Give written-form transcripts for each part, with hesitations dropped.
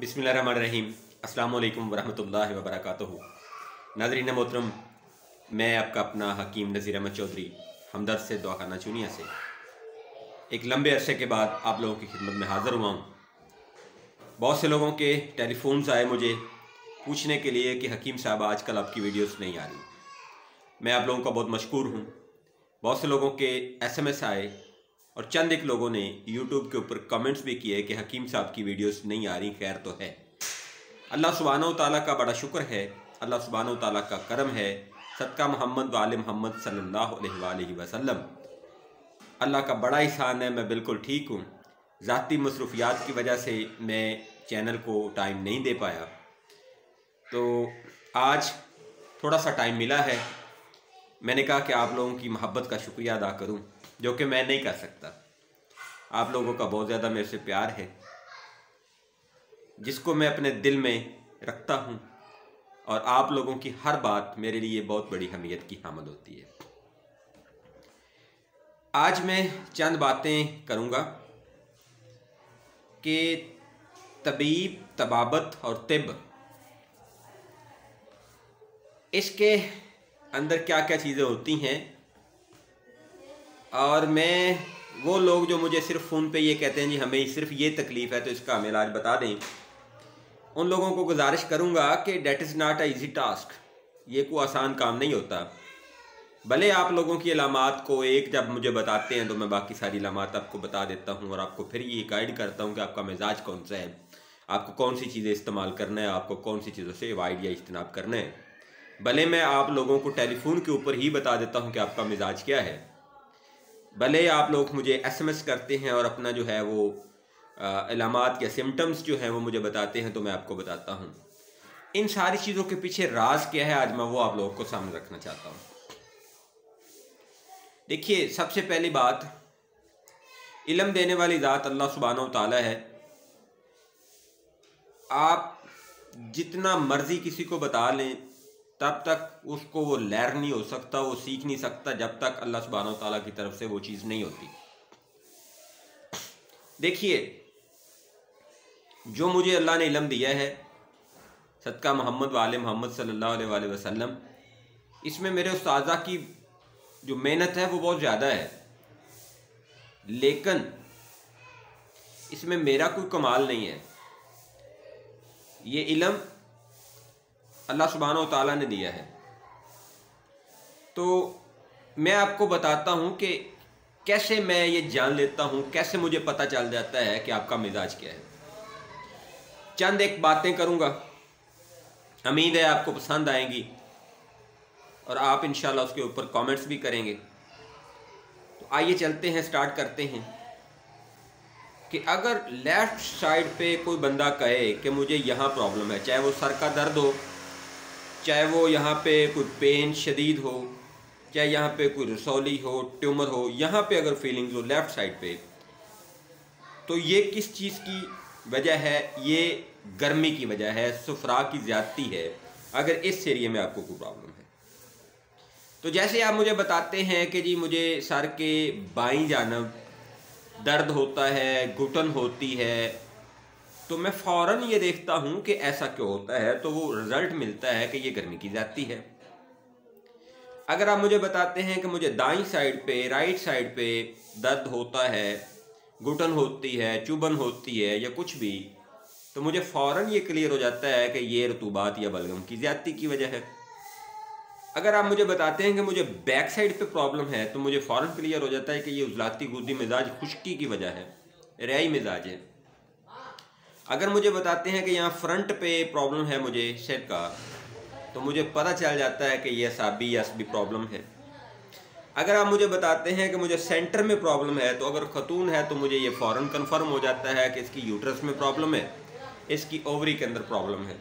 बिस्मिल्लाहिर्रहमानिर्रहीम। अस्सलामु अलैकुम वरहमतुल्लाहि वबरकातुहू। नाज़रीन मोहतरम, मैं आपका अपना हकीम नज़ीर अहमद चौधरी हमदर्द से दुआखाना चुनिया से एक लंबे अरसे के बाद आप लोगों की खिदमत में हाज़िर हुआ हूँ। बहुत से लोगों के टेलीफोन्स आए मुझे पूछने के लिए कि हकीम साहब आजकल आपकी वीडियोस नहीं आ रही। मैं आप लोगों का बहुत मशकूर हूँ। बहुत से लोगों के SMS आए और चंद एक लोगों ने YouTube के ऊपर कमेंट्स भी किए कि हकीम साहब की वीडियोस नहीं आ रही, खैर तो है। अल्लाह सुब्हानहू ताला का बड़ा शुक्र है, अल्लाह सुब्हानहू ताला का करम है। सदका मोहम्मद वाले मोहम्मद सल्लल्लाहु अलैहि वसल्लम, अल्लाह का बड़ा एहसान है। मैं बिल्कुल ठीक हूँ। ज़ाती मसरूफियात की वजह से मैं चैनल को टाइम नहीं दे पाया, तो आज थोड़ा सा टाइम मिला है। मैंने कहा कि आप लोगों की मोहब्बत का शुक्रिया अदा करूं, जो कि मैं नहीं कर सकता। आप लोगों का बहुत ज़्यादा मेरे से प्यार है, जिसको मैं अपने दिल में रखता हूं, और आप लोगों की हर बात मेरे लिए बहुत बड़ी अहमियत की हामिल होती है। आज मैं चंद बातें करूंगा कि तबीब, तबाबत और तिब, इसके अंदर क्या क्या चीज़ें होती हैं। और मैं वो लोग जो मुझे सिर्फ फ़ोन पे ये कहते हैं जी हमें सिर्फ ये तकलीफ़ है तो इसका हमें इलाज बता दें, उन लोगों को गुजारिश करूंगा कि that is not a easy task. ये कोई आसान काम नहीं होता। भले आप लोगों की अलामात को एक जब मुझे बताते हैं तो मैं बाकी सारी अलामात आपको बता देता हूँ और आपको फिर ये गाइड करता हूँ कि आपका मिजाज कौन सा है, आपको कौन सी चीज़ें इस्तेमाल करना है, आपको कौन सी चीज़ों से अवॉइड या इज्तनाब करना है। भले मैं आप लोगों को टेलीफोन के ऊपर ही बता देता हूँ कि आपका मिजाज क्या है, भले आप लोग मुझे SMS करते हैं और अपना जो है वो अलामात या सिम्टम्स जो हैं वो मुझे बताते हैं, तो मैं आपको बताता हूँ। इन सारी चीज़ों के पीछे राज क्या है, आज मैं वो आप लोगों को सामने रखना चाहता हूँ। देखिए, सबसे पहली बात, इल्म देने वाली ज़ात अल्लाह सुब्हानहू ताला है। आप जितना मर्जी किसी को बता लें, तब तक उसको वो लर्न नहीं हो सकता, वो सीख नहीं सकता, जब तक अल्लाह सुब्हानहू ताला की तरफ से वो चीज़ नहीं होती। देखिए, जो मुझे अल्लाह ने इल्म दिया है, सदका मोहम्मद वाले मोहम्मद सल्लल्लाहु अलैहि वसल्लम, इसमें मेरे उस्ताज़ा की जो मेहनत है वो बहुत ज़्यादा है, लेकिन इसमें मेरा कोई कमाल नहीं है। ये इल्म अल्लाह सुब्हानहू ताला ने दिया है। तो मैं आपको बताता हूँ कि कैसे मैं ये जान लेता हूँ, कैसे मुझे पता चल जाता है कि आपका मिजाज क्या है। चंद एक बातें करूँगा, उम्मीद है आपको पसंद आएंगी और आप इंशाल्लाह उसके ऊपर कमेंट्स भी करेंगे। तो आइए चलते हैं, स्टार्ट करते हैं कि अगर लेफ़्ट साइड पे कोई बंदा कहे कि मुझे यहाँ प्रॉब्लम है, चाहे वो सर का दर्द हो, चाहे वो यहाँ पे कोई पेन शदीद हो, चाहे यहाँ पे कोई रसौली हो, ट्यूमर हो, यहाँ पे अगर फीलिंग्स हो लेफ़्ट साइड पे, तो ये किस चीज़ की वजह है? ये गर्मी की वजह है, सुफरा की ज़्यादती है। अगर इस एरिया में आपको कोई प्रॉब्लम है, तो जैसे आप मुझे बताते हैं कि जी मुझे सर के बाईं जानब दर्द होता है, घुटन होती है, तो मैं फ़ौरन ये देखता हूँ कि ऐसा क्यों होता है, तो वो रिज़ल्ट मिलता है कि ये गर्मी की ज़्यादती है। अगर आप मुझे बताते हैं कि मुझे दाईं साइड पे, राइट साइड पे दर्द होता है, घुटन होती है, चुभन होती है या कुछ भी, तो मुझे फ़ौरन ये क्लियर हो जाता है कि ये रतूबात या बलगम की ज़्यादती की वजह है। अगर आप मुझे बताते हैं कि मुझे बैक साइड पे प्रॉब्लम है, तो मुझे फ़ौरन क्लियर हो जाता है कि ये उजलाती गुद्दी मिजाज खुश्की की वजह है, रियाई मिजाज है। अगर मुझे बताते हैं कि यहाँ फ्रंट पे प्रॉब्लम है मुझे सिर का, तो मुझे पता चल जाता है कि ये असाबी या असबी प्रॉब्लम है। अगर आप मुझे बताते हैं कि मुझे सेंटर में प्रॉब्लम है, तो अगर खतून है तो मुझे ये फ़ौरन कन्फर्म हो जाता है कि इसकी यूट्रस में प्रॉब्लम है, इसकी ओवरी के अंदर प्रॉब्लम है।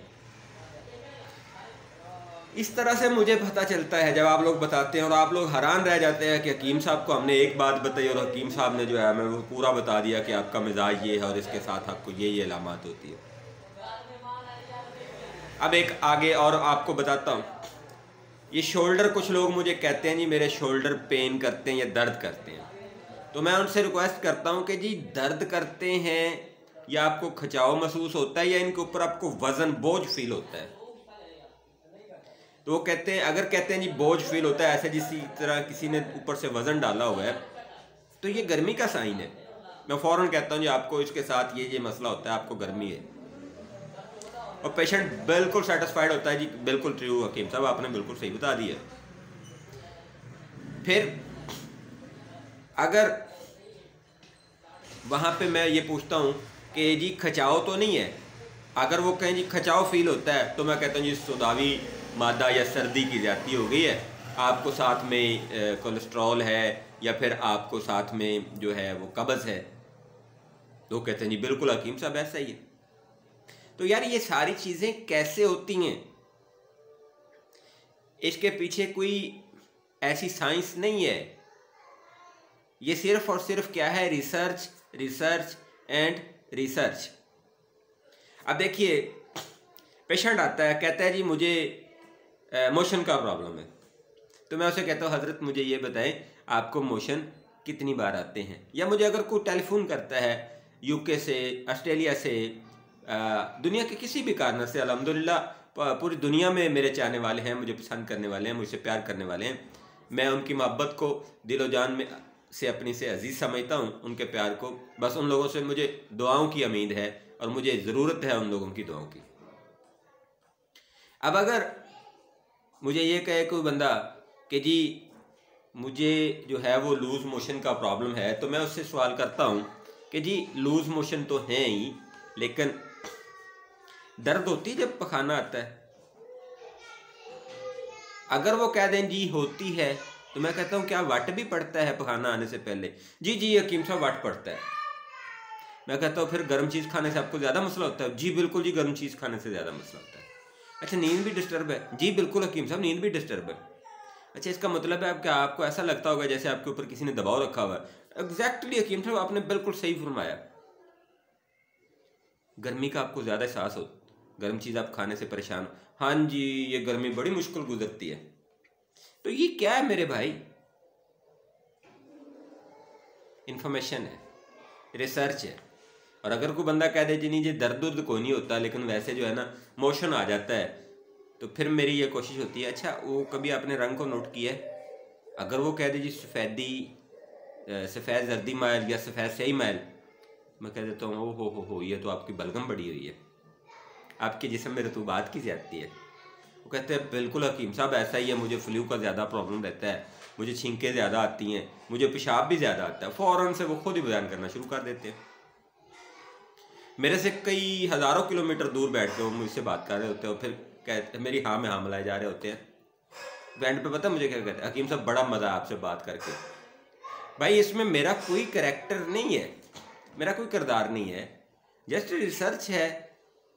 इस तरह से मुझे पता चलता है जब आप लोग बताते हैं, और आप लोग हैरान रह जाते हैं कि हकीम साहब को हमने एक बात बताई और हकीम साहब ने जो है हमें वो पूरा बता दिया कि आपका मिजाज ये है और इसके साथ आपको ये अलामत होती है। अब एक आगे और आपको बताता हूँ, ये शोल्डर, कुछ लोग मुझे कहते हैं जी मेरे शोल्डर पेन करते हैं या दर्द करते हैं, तो मैं उनसे रिक्वेस्ट करता हूँ कि जी दर्द करते हैं या आपको खिंचाव महसूस होता है, या इनके ऊपर आपको वजन बोझ फील होता है? तो वो कहते हैं, अगर कहते हैं जी बोझ फील होता है, ऐसे जिस तरह किसी ने ऊपर से वजन डाला हुआ है, तो ये गर्मी का साइन है। मैं फ़ौरन कहता हूँ जी आपको इसके साथ ये मसला होता है, आपको गर्मी है। और पेशेंट बिल्कुल सेटिस्फाइड होता है जी, बिल्कुल ट्रू हकीम साहब, आपने बिल्कुल सही बता दिया। फिर अगर वहाँ पे मैं ये पूछता हूँ कि जी खिंचाव तो नहीं है, अगर वो कहें जी खिंचाव फील होता है, तो मैं कहता हूँ जी सोदावी मादा या सर्दी की ज़्यादती हो गई है, आपको साथ में कोलेस्ट्रॉल है, या फिर आपको साथ में जो है वो कब्ज़ है। तो कहते हैं जी बिल्कुल हकीम साहब ऐसा ही है। तो यार ये सारी चीज़ें कैसे होती हैं? इसके पीछे कोई ऐसी साइंस नहीं है, ये सिर्फ और सिर्फ क्या है, रिसर्च, रिसर्च एंड रिसर्च। अब देखिए, पेशेंट आता है, कहता है जी मुझे मोशन का प्रॉब्लम है, तो मैं उसे कहता हूँ हजरत मुझे ये बताएं आपको मोशन कितनी बार आते हैं? या मुझे अगर कोई टेलीफोन करता है यूके से, ऑस्ट्रेलिया से, दुनिया के किसी भी कारण से, अल्हम्दुलिल्लाह पूरी दुनिया में मेरे चाहने वाले हैं, मुझे पसंद करने वाले हैं, मुझसे प्यार करने वाले हैं, मैं उनकी मोहब्बत को दिलो जान में से अपनी से अजीज़ समझता हूँ, उनके प्यार को। बस उन लोगों से मुझे दुआओं की उम्मीद है और मुझे ज़रूरत है उन लोगों की दुआओं की। अब अगर मुझे ये कहे कोई बंदा कि जी मुझे जो है वो लूज़ मोशन का प्रॉब्लम है, तो मैं उससे सवाल करता हूँ कि जी लूज़ मोशन तो है ही, लेकिन दर्द होती है जब पखाना आता है? अगर वो कह दें जी होती है, तो मैं कहता हूँ क्या वट भी पड़ता है पखाना आने से पहले? जी जी हकीम साहब वट पड़ता है। मैं कहता हूँ फिर गर्म चीज़ खाने से आपको ज़्यादा मसला होता है? जी बिल्कुल जी, गर्म चीज़ खाने से ज़्यादा मसला होता है। अच्छा नींद भी डिस्टर्ब है? जी बिल्कुल हकीम साहब, नींद भी डिस्टर्ब है। अच्छा इसका मतलब है आप क्या, आपको ऐसा लगता होगा जैसे आपके ऊपर किसी ने दबाव रखा हुआ है? एग्जैक्टली हकीम साहब, आपने बिल्कुल सही फरमाया। गर्मी का आपको ज़्यादा एहसास हो, गर्म चीज़ आप खाने से परेशान हो, हाँ जी ये गर्मी बड़ी मुश्किल गुजरती है। तो ये क्या है मेरे भाई? इंफॉर्मेशन है, रिसर्च है। और अगर कोई बंदा कह दे जी नहीं जी दर्द उर्द कोई नहीं होता, लेकिन वैसे जो है ना मोशन आ जाता है, तो फिर मेरी ये कोशिश होती है, अच्छा वो कभी आपने रंग को नोट किया है? अगर वो कह दे जी सफ़ेदी, सफ़ेद जर्दी माइल या सफ़ेद स्याही माइल, मैं कह देता हूँ ओ हो ये तो आपकी बलगम बढ़ी हुई है, आपके जिस्म में रतूबात की ज़्यादती है। वो कहते हैं बिल्कुल हकीम साहब ऐसा ही है, मुझे फ्लू का ज़्यादा प्रॉब्लम रहता है, मुझे छींकें ज़्यादा आती हैं, मुझे पेशाब भी ज़्यादा आता है। फ़ौरन से वो खुद ही बयान करना शुरू कर देते हैं। मेरे से कई हज़ारों किलोमीटर दूर बैठ के वो मुझसे बात कर रहे होते हैं, और फिर कहते मेरी हाँ में हाँ मिलाए जा रहे होते हैं। बैंड पे पता मुझे क्या कहते हैं, हकीम साहब बड़ा मज़ा है आपसे बात करके। भाई इसमें मेरा कोई करैक्टर नहीं है, मेरा कोई किरदार नहीं है, जस्ट रिसर्च है,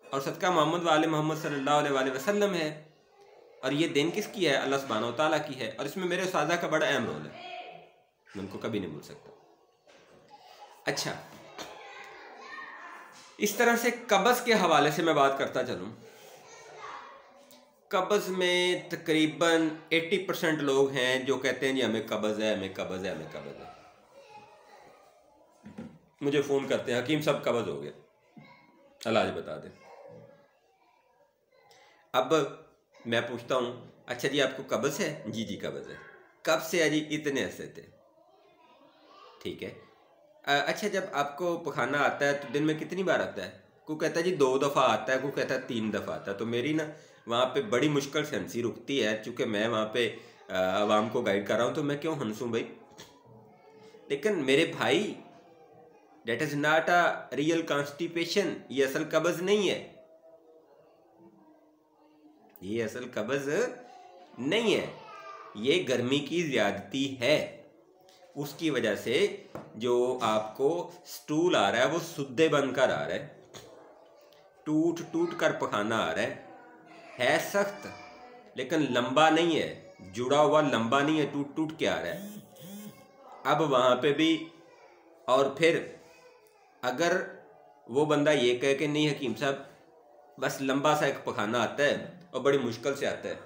और सदका मोहम्मद वाले मोहम्मद सल्लल्लाहु अलैहि वसल्लम है। और ये दिन किसकी है? अल्लाह सुब्हानहू व तआला की है। और इसमें मेरे उस्तादा का बड़ा अहम रोल है, मैं उनको कभी नहीं भूल सकता। अच्छा इस तरह से कब्ज़ के हवाले से मैं बात करता चलूँ, कब्ज़ में तकरीबन 80% लोग हैं जो कहते हैं जी हमें कब्ज़ है, हमें कब्ज़ है, हमें कब्ज़ है। मुझे फ़ोन करते हैं हकीम साहब कब्ज़ हो गया, इलाज बता दें। अब मैं पूछता हूँ अच्छा जी आपको कब्ज़ है? जी जी कब्ज़ है। कब से है जी? इतने अरसे थे। ठीक है। अच्छा जब आपको पखाना आता है तो दिन में कितनी बार आता है? कोई कहता है जी 2 दफ़ा आता है, कोई कहता है 3 दफ़ा आता है। तो मेरी ना वहाँ पे बड़ी मुश्किल से हंसी रुकती है, चूँकि मैं वहाँ पे आवाम को गाइड कर रहा हूँ, तो मैं क्यों हंसूँ भाई? लेकिन मेरे भाई that is not a real constipation, ये असल कब्ज़ नहीं है, ये असल कब्ज़ नहीं है, ये गर्मी की ज़्यादती है। उसकी वजह से जो आपको स्टूल आ रहा है वो सुद्दे बनकर आ रहा है, टूट टूट कर पखाना आ रहा है सख्त, लेकिन लंबा नहीं है, जुड़ा हुआ लंबा नहीं है, टूट टूट के आ रहा है। अब वहाँ पे भी, और फिर अगर वो बंदा ये कहे कि नहीं हकीम साहब बस लंबा सा एक पखाना आता है और बड़ी मुश्किल से आता है,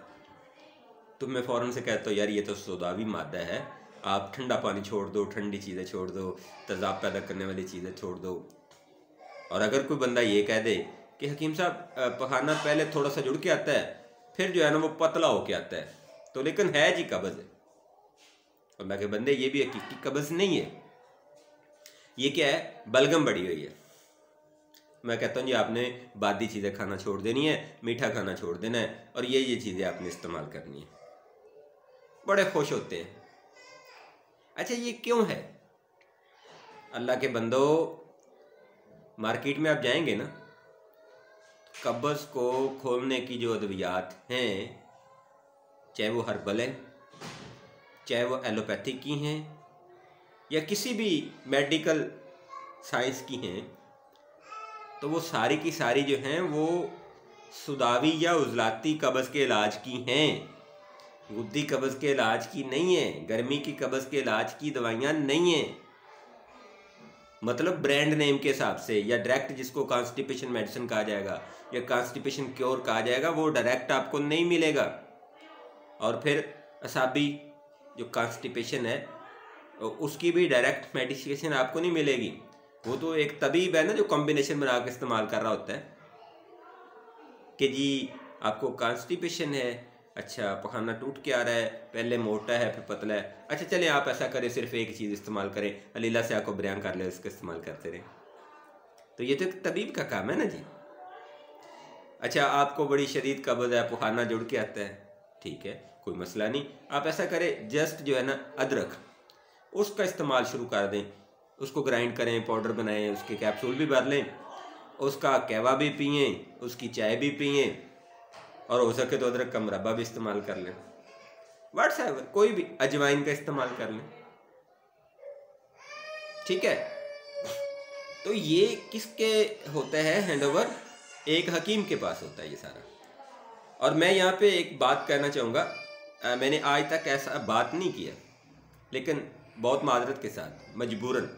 तो मैं फ़ौरन से कहता हूँ यार ये तो सोदावी मादा है, आप ठंडा पानी छोड़ दो, ठंडी चीज़ें छोड़ दो, तेज़ाब पैदा करने वाली चीज़ें छोड़ दो, और अगर कोई बंदा ये कह दे कि हकीम साहब पखाना पहले थोड़ा सा जुड़ के आता है, फिर जो है ना वो पतला होके आता है, तो लेकिन है जी कब्ज़ है। अल्लाह के बंदे ये भी हकीकी कब्ज़ नहीं है, ये क्या है, बलगम बढ़ी हुई है। मैं कहता हूँ जी आपने बादी चीज़ें खाना छोड़ देनी है, मीठा खाना छोड़ देना है, और ये चीज़ें आपने इस्तेमाल करनी है। बड़े खुश होते हैं। अच्छा ये क्यों है? अल्लाह के बंदो, मार्केट में आप जाएंगे ना, कब्ज़ को खोलने की जो अद्वियात हैं, चाहे वो हर्बल है, चाहे वो एलोपैथिक की हैं, या किसी भी मेडिकल साइंस की हैं, तो वो सारी की सारी जो हैं वो सुदावी या उजलाती कब्ज़ के इलाज की हैं, गुद्दी कब्ज़ के इलाज की नहीं है, गर्मी की कब्ज़ के इलाज की दवाइयाँ नहीं हैं। मतलब ब्रांड नेम के हिसाब से, या डायरेक्ट जिसको कॉन्स्टिपेशन मेडिसिन कहा जाएगा या कॉन्स्टिपेशन क्योर कहा जाएगा, वो डायरेक्ट आपको नहीं मिलेगा। और फिर असाबी जो कॉन्स्टिपेशन है उसकी भी डायरेक्ट मेडिकेशन आपको नहीं मिलेगी। वो तो एक तबीब है ना जो कॉम्बिनेशन बना के इस्तेमाल कर रहा होता है कि जी आपको कॉन्स्टिपेशन है, अच्छा पखाना टूट के आ रहा है, पहले मोटा है फिर पतला है, अच्छा चलें आप ऐसा करें सिर्फ एक चीज़ इस्तेमाल करें, अलीला से आपको बयान कर ले, उसका इस्तेमाल करते रहें। तो ये तो एक तबीब का काम है ना जी। अच्छा आपको बड़ी शदीद कब्ज़ है, पखाना जुड़ के आता है, ठीक है कोई मसला नहीं, आप ऐसा करें जस्ट जो है ना अदरक उसका इस्तेमाल शुरू कर दें, उसको ग्राइंड करें, पाउडर बनाएं, उसके कैप्सूल भी भर लें, उसका कहवा भी पिएँ, उसकी चाय भी पिएँ, और हो सके तो अदरक का मुरब्बा भी इस्तेमाल कर लें, व्हाट्सएवर कोई भी, अजवाइन का इस्तेमाल कर लें, ठीक है। तो ये किसके होता है हैंडओवर? एक हकीम के पास होता है ये सारा। और मैं यहाँ पे एक बात कहना चाहूँगा, मैंने आज तक ऐसा बात नहीं किया, लेकिन बहुत माजरत के साथ, मजबूरन,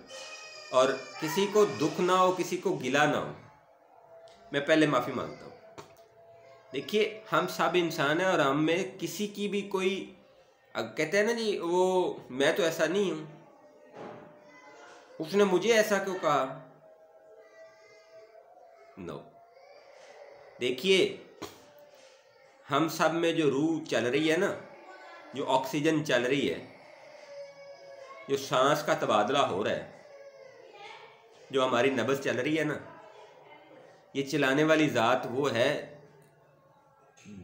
और किसी को दुख ना हो, किसी को गिला ना हो, मैं पहले माफ़ी मांगता हूँ। देखिए हम सब इंसान हैं और हम में किसी की भी कोई, कहते हैं ना जी वो मैं तो ऐसा नहीं हूँ, उसने मुझे ऐसा क्यों कहा, नो। देखिए हम सब में जो रूह चल रही है ना, जो ऑक्सीजन चल रही है, जो सांस का तबादला हो रहा है, जो हमारी नब्ज़ चल रही है ना, ये चलाने वाली ज़ात वो है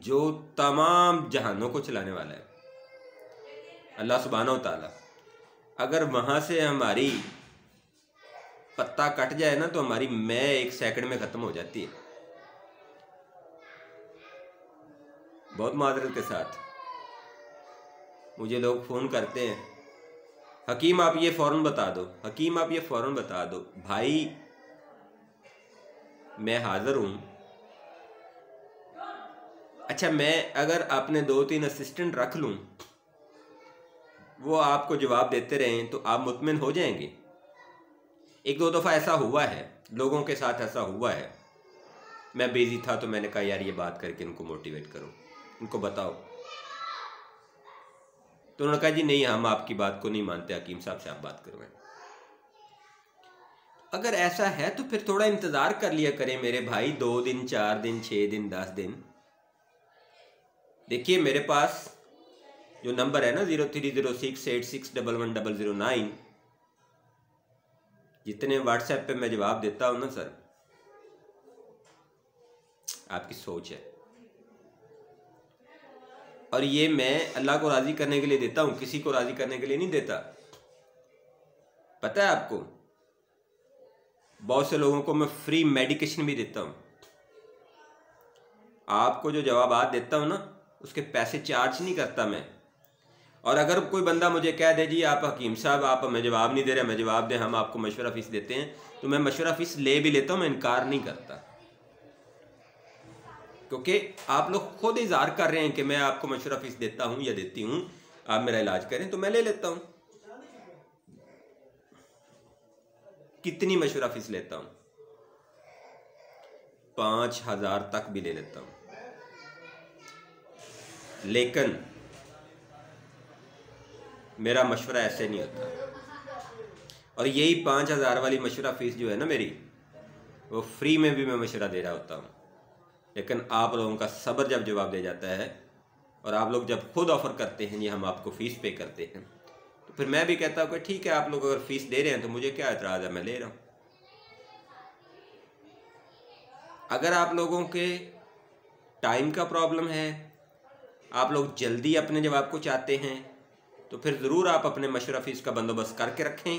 जो तमाम जहानों को चलाने वाला है, अल्लाह सुब्हानहू तआला। अगर वहाँ से हमारी पत्ता कट जाए ना तो हमारी मैं 1 सेकंड में ख़त्म हो जाती है। बहुत माजरत के साथ मुझे लोग फ़ोन करते हैं, हकीम आप ये फ़ौरन बता दो, हकीम आप ये फ़ौरन बता दो। भाई मैं हाज़िर हूँ। अच्छा मैं अगर अपने 2-3 असिस्टेंट रख लूँ, वो आपको जवाब देते रहें, तो आप मुतमिन हो जाएंगे। 1-2 दफ़ा ऐसा हुआ है, लोगों के साथ ऐसा हुआ है, मैं बिज़ी था तो मैंने कहा यार ये बात करके इनको मोटिवेट करो, इनको बताओ, तो उन्होंने कहा जी नहीं हम आपकी बात को नहीं मानते, हकीम साहब से आप बात करवाएं। अगर ऐसा है तो फिर थोड़ा इंतज़ार कर लिया करें मेरे भाई, 2 दिन, 4 दिन, 6 दिन, 10 दिन। देखिए मेरे पास जो नंबर है ना 030686110009, जितने व्हाट्सएप पे मैं जवाब देता हूँ ना सर, आपकी सोच है, और ये मैं अल्लाह को राज़ी करने के लिए देता हूँ, किसी को राज़ी करने के लिए नहीं देता। पता है आपको, बहुत से लोगों को मैं फ्री मेडिकेशन भी देता हूँ। आपको जो जवाब देता हूँ ना उसके पैसे चार्ज नहीं करता मैं। और अगर कोई बंदा मुझे कह दे जी आप हकीम साहब आप हमें जवाब नहीं दे रहे, हमें जवाब दें, हम आपको मशवरा फ़ीस देते हैं, तो मैं मशवरा फ़ीस ले भी लेता हूँ, मैं इनकार नहीं करता, क्योंकि आप लोग खुद इज़हार कर रहे हैं कि मैं आपको मशवरा फ़ीस देता हूँ या देती हूँ, आप मेरा इलाज करें, तो मैं ले लेता हूँ। कितनी मशवरा फ़ीस लेता हूँ? 5000 तक भी ले लेता हूँ। लेकिन मेरा मशवरा ऐसे नहीं होता, और यही 5000 वाली मशवरा फ़ीस जो है ना मेरी, वो फ्री में भी मैं मशवरा दे रहा होता हूँ। लेकिन आप लोगों का सब्र जब जवाब दे जाता है और आप लोग जब खुद ऑफ़र करते हैं जी हम आपको फ़ीस पे करते हैं, तो फिर मैं भी कहता हूँ कि ठीक है, आप लोग अगर फ़ीस दे रहे हैं तो मुझे क्या एतराज़ है, मैं ले रहा हूँ। अगर आप लोगों के टाइम का प्रॉब्लम है, आप लोग जल्दी अपने जवाब को चाहते हैं, तो फिर ज़रूर आप अपने मशवरा फ़ीस का बंदोबस्त करके रखें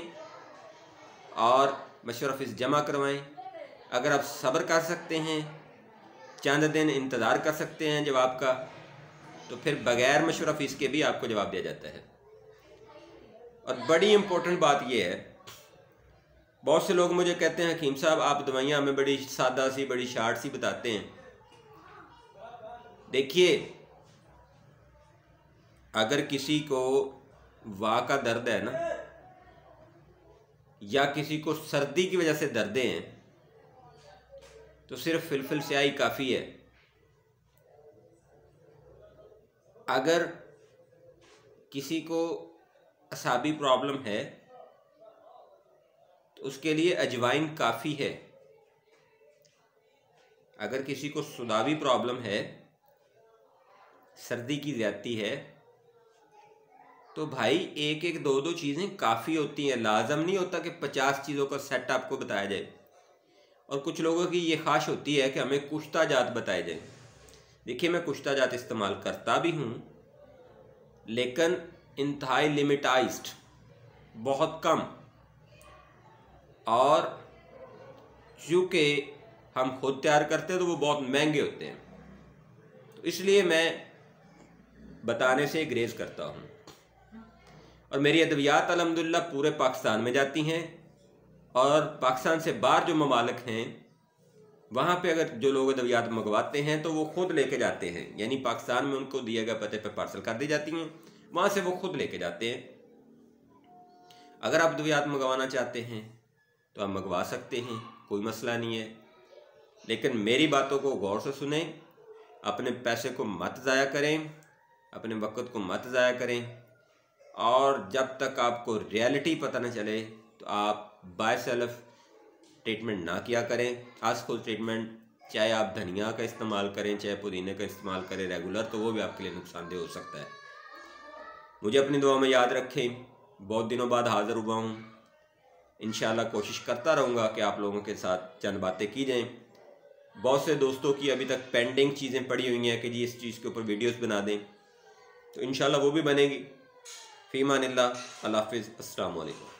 और मशवरा फ़ीस जमा करवाएं। अगर आप सब्र कर सकते हैं, चंद दिन इंतज़ार कर सकते हैं जवाब का, तो फिर बग़ैर मशवरा फ़ीस के भी आपको जवाब दिया जाता है। और बड़ी इम्पोर्टेंट बात यह है, बहुत से लोग मुझे कहते हैं हकीम साहब आप दवाइयाँ हमें बड़ी सादा सी, बड़ी शार्ट सी बताते हैं। देखिए, अगर किसी को वाह का दर्द है ना, या किसी को सर्दी की वजह से दर्दें हैं, तो सिर्फ फिलफिल स्याही काफ़ी है। अगर किसी को असाबी प्रॉब्लम है तो उसके लिए अजवाइन काफ़ी है। अगर किसी को सुदावी प्रॉब्लम है, सर्दी की ज़्यादती है, तो भाई एक एक दो दो चीज़ें काफ़ी होती हैं। लाजम नहीं होता कि 50 चीज़ों का सेट आपको बताया जाए। और कुछ लोगों की ये ख्वाहिश होती है कि हमें कुश्ता जात बताए जाए। देखिए, मैं कुश्ता जात इस्तेमाल करता भी हूँ, लेकिन इंतहाई लिमिटाइज्ड, बहुत कम। और चूँकि हम खुद तैयार करते हैं तो वो बहुत महंगे होते हैं, तो इसलिए मैं बताने से ग्रेज करता हूँ। और मेरी अद्वियात अल्हम्दुलिल्लाह पूरे पाकिस्तान में जाती हैं, और पाकिस्तान से बाहर जो ममालिक हैं वहाँ पे अगर जो लोग अद्वियात मंगवाते हैं तो वो खुद लेके जाते हैं, यानी पाकिस्तान में उनको दिए गए पते पे पार्सल कर दी जाती हैं, वहाँ से वो खुद लेके जाते हैं। अगर आप अद्वियात मंगवाना चाहते हैं तो आप मंगवा सकते हैं, कोई मसला नहीं है। लेकिन मेरी बातों को गौर से सुनें, अपने पैसे को मत ज़ाया करें, अपने वक़्त को मत ज़ाया करें, और जब तक आपको रियलिटी पता न चले तो आप बाय सेल्फ ट्रीटमेंट ना किया करें। आज खुद ट्रीटमेंट, चाहे आप धनिया का इस्तेमाल करें, चाहे पुदीने का इस्तेमाल करें रेगुलर, तो वो भी आपके लिए नुकसानदेह हो सकता है। मुझे अपनी दुआ में याद रखें। बहुत दिनों बाद हाज़िर हुआ हूँ, इंशाल्लाह कोशिश करता रहूँगा कि आप लोगों के साथ चंद बातें की जाएं। बहुत से दोस्तों की अभी तक पेंडिंग चीज़ें पड़ी हुई हैं कि जी इस चीज़ के ऊपर वीडियोस बना दें, तो इंशाल्लाह वो भी बनेगी। फ़ी अमानिल्लाह, अल्लाह हाफ़िज़, अस्सलामु अलैकुम।